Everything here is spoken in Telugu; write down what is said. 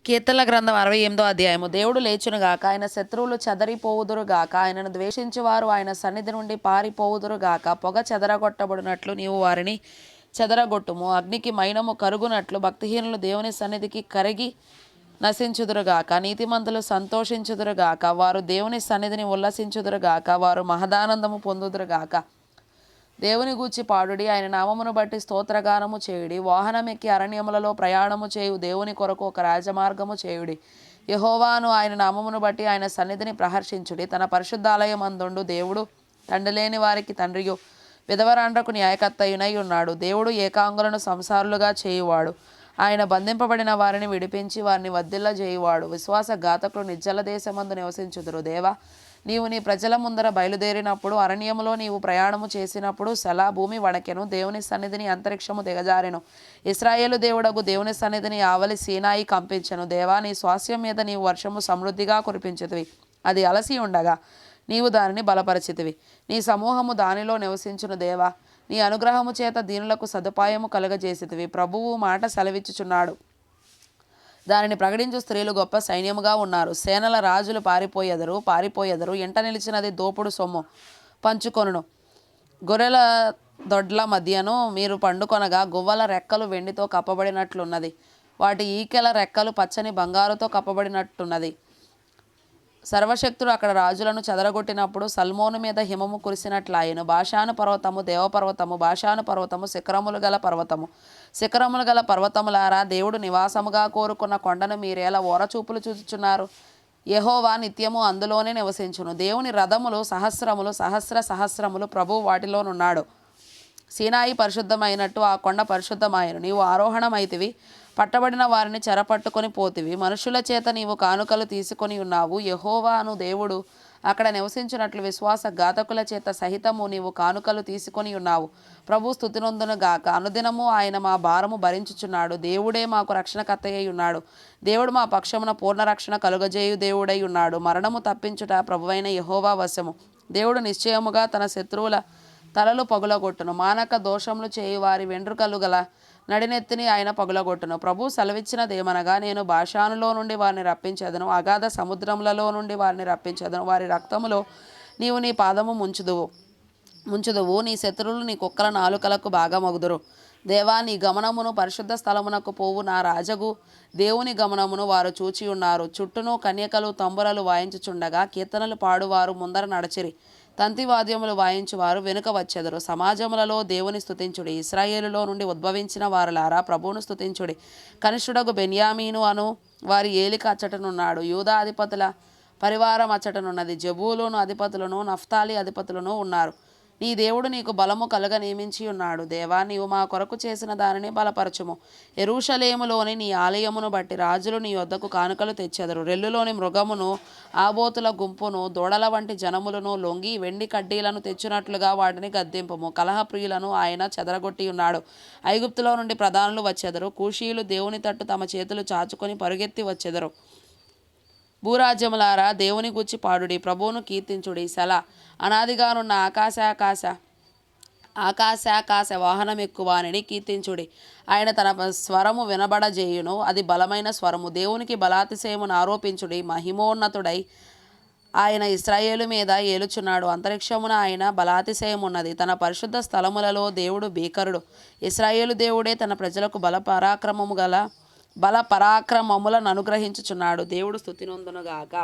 కీర్తనల గ్రంథం 68వ అధ్యాయము. దేవుడు లేచునుగాక, ఆయన శత్రువులు చెదరిపోవుదురుగాక, ఆయనను ద్వేషించువారు ఆయన సన్నిధి నుండి పారిపోవుదురుగాక. పొగ చెదరగొట్టబడినట్లు నీవు వారిని చెదరగొట్టుము, అగ్నికి మైనము కరుగునట్లు భక్తిహీనులు దేవుని సన్నిధికి కరిగి నశించుదురుగాక. నీతిమంతులు సంతోషించుదురుగాక, వారు దేవుని సన్నిధిని ఉల్లసించుదురుగాక, వారు మహదానందము పొందుదురుగాక. దేవుని గూర్చి పాడుడి, ఆయన నామమును బట్టి స్తోత్రగానము చేయుడి. వాహనమెక్కి అరణ్యములలో ప్రయాణము చేయు దేవుని కొరకు ఒక రాజమార్గము చేయుడి. యెహోవాను ఆయన నామమును బట్టి ఆయన సన్నిధిని ప్రహర్షించుడి. తన పరిశుద్ధాలయమందుండు దేవుడు తండ్రి లేని వారికి తండ్రియు విధవరాండ్రకు న్యాయకర్తయునై ఉన్నాడు. దేవుడు ఏకాంగులను సంసారులుగా చేయువాడు. ఆయన బంధింపబడిన వారిని విడిపించి వారిని వర్ధిల్ల చేయువాడు. విశ్వాసఘాతకులు నిర్జల దేశమందు నివసించుదురు. దేవా, నీవు నీ ప్రజల ముందర బయలుదేరినప్పుడు, అరణ్యములో నీవు ప్రయాణము చేసినప్పుడు సెలా భూమి వణకెను, దేవుని సన్నిధిని అంతరిక్షము దిగజారెను. ఇశ్రాయేలు దేవుడగు దేవుని సన్నిధిని ఆవలి సీనాయి కంపించెను. దేవా, నీ స్వాస్యం మీద నీవు వర్షము సమృద్ధిగా కురిపించితివి. అది అలసి ఉండగా నీవు దానిని బలపరచితివి. నీ సమూహము దానిలో నివసించును. దేవా, నీ అనుగ్రహము చేత దీనులకు సదుపాయము కలుగజేసితివి. ప్రభువు మాట సెలవిచ్చుచున్నాడు, దానిని ప్రకటించు స్త్రీలు గొప్ప సైన్యముగా ఉన్నారు. సేనల రాజులు పారిపోయెదరు. ఎంట నిలిచినది దోపుడు సొమ్ము పంచుకొనును. గొర్రెల దొడ్ల మధ్యను మీరు పండుకొనగా గువ్వల రెక్కలు వెండితో కప్పబడినట్లున్నది. వాటి ఈకెల రెక్కలు పచ్చని బంగారుతో కప్పబడినట్టున్నది. సర్వశక్తుడు అక్కడ రాజులను చెదరగొట్టినప్పుడు సల్మోను మీద హిమము కురిసినట్లాయెను. బాషాను పర్వతము దేవపర్వతము, బాషాను పర్వతము శిఖరములు గల పర్వతము. శిఖరములు గల పర్వతములారా, దేవుడు నివాసముగా కోరుకున్న కొండను మీరేలా ఓరచూపులు చూచుచున్నారు? యెహోవా నిత్యము అందులోనే నివసించును. దేవుని రథములు సహస్రములు, సహస్రములు, ప్రభువు వాటిలోనున్నాడు. సీనాయి పరిశుద్ధమైనట్టు ఆ కొండ పరిశుద్ధమాయను. నీవు ఆరోహణమైతివి, పట్టబడిన వారిని చెరపట్టుకొని పోతివి. మనుషుల చేత నీవు కానుకలు తీసుకొని ఉన్నావు. యెహోవాను దేవుడు అక్కడ నివసించినట్లు విశ్వాసఘాతకుల చేత సహితము నీవు కానుకలు తీసుకొని ఉన్నావు. ప్రభు స్తుతినొందును గాక. అనుదినము ఆయన మా భారము భరించుచున్నాడు. దేవుడే మాకు రక్షణకర్తయ్య ఉన్నాడు. దేవుడు మా పక్షమున పూర్ణ రక్షణ కలుగజేయు దేవుడై ఉన్నాడు. మరణము తప్పించుట ప్రభువైన యెహోవా వశము. దేవుడు నిశ్చయముగా తన శత్రువుల తలలు పగులగొట్టును. మానక దోషములు చేయు వారి వెంట్రుకలు గల నడినెత్తిని ఆయన పగులగొట్టును. ప్రభు సెలవిచ్చినదేమనగా, నేను బాషానులో నుండి వారిని రప్పించెదను, అగాధ సముద్రములలో నుండి వారిని రప్పించెదను. వారి రక్తములో నీవు నీ పాదము ముంచుదువు. నీ శత్రువులు నీ కుక్కల నాలుకలకు భాగమగుదురు. దేవా, నీ గమనమును పరిశుద్ధ స్థలమునకు పోవు నా రాజగు దేవుని గమనమును వారు చూచి ఉన్నారు. చుట్టూను కన్యకలు తంబురలు వాయించుచుండగా కీర్తనలు పాడువారు ముందర నడచిరి. తంతివాద్యములు వాయించువారు వెనుక వచ్చెదరు. సమాజములలో దేవుని స్తుతించుడి. ఇశ్రాయేలులో నుండి ఉద్భవించిన వారులారా, ప్రభువును స్తుతించుడి. కనిష్ఠుడగు బెన్యామీను అను వారి ఏలిక అచ్చటనున్నాడు. యూదా అధిపతుల పరివారం అచ్చటనున్నది. జబూలూను అధిపతులను, నఫ్తాలి అధిపతులను ఉన్నారు. నీ దేవుడు నీకు బలము కలుగ నియమించి ఉన్నాడు. దేవా, నీవు మా కొరకు చేసిన దానిని బలపరచుము. యెరూషలేములోని నీ ఆలయమును బట్టి రాజులు నీ యొద్దకు కానుకలు తెచ్చెదరు. రెల్లులోని మృగమును, ఆబోతుల గుంపును, దూడల వంటి జనములను లొంగి వెండి కడ్డీలను తెచ్చినట్లుగా వాటిని గద్దింపుము. కలహప్రియులను ఆయన చెదరగొట్టి ఉన్నాడు. ఐగుప్తులో నుండి ప్రధానులు వచ్చెదరు. కూషీయులు దేవుని తట్టు తమ చేతులు చాచుకొని పరుగెత్తి వచ్చెదరు. భూరాజ్యములారా, దేవుని గూర్చి పాడుడి, ప్రభువును కీర్తించుడి. సెలా. అనాదిగానున్న ఆకాశాకాశ వాహనమెక్కువానిని కీర్తించుడి. ఆయన తన స్వరము వినబడజేయును, అది బలమైన స్వరము. దేవునికి బలాతిశయమును ఆరోపించుడి. మహిమోన్నతుడై ఆయన ఇశ్రాయేలు మీద ఏలుచున్నాడు. అంతరిక్షమున ఆయన బలాతిశయమున్నది. తన పరిశుద్ధ స్థలములలో దేవుడు భీకరుడు. ఇశ్రాయేలు దేవుడే తన ప్రజలకు బల పరాక్రమములను అనుగ్రహించుచున్నాడు. దేవుడు స్తుతినొందునుగాక.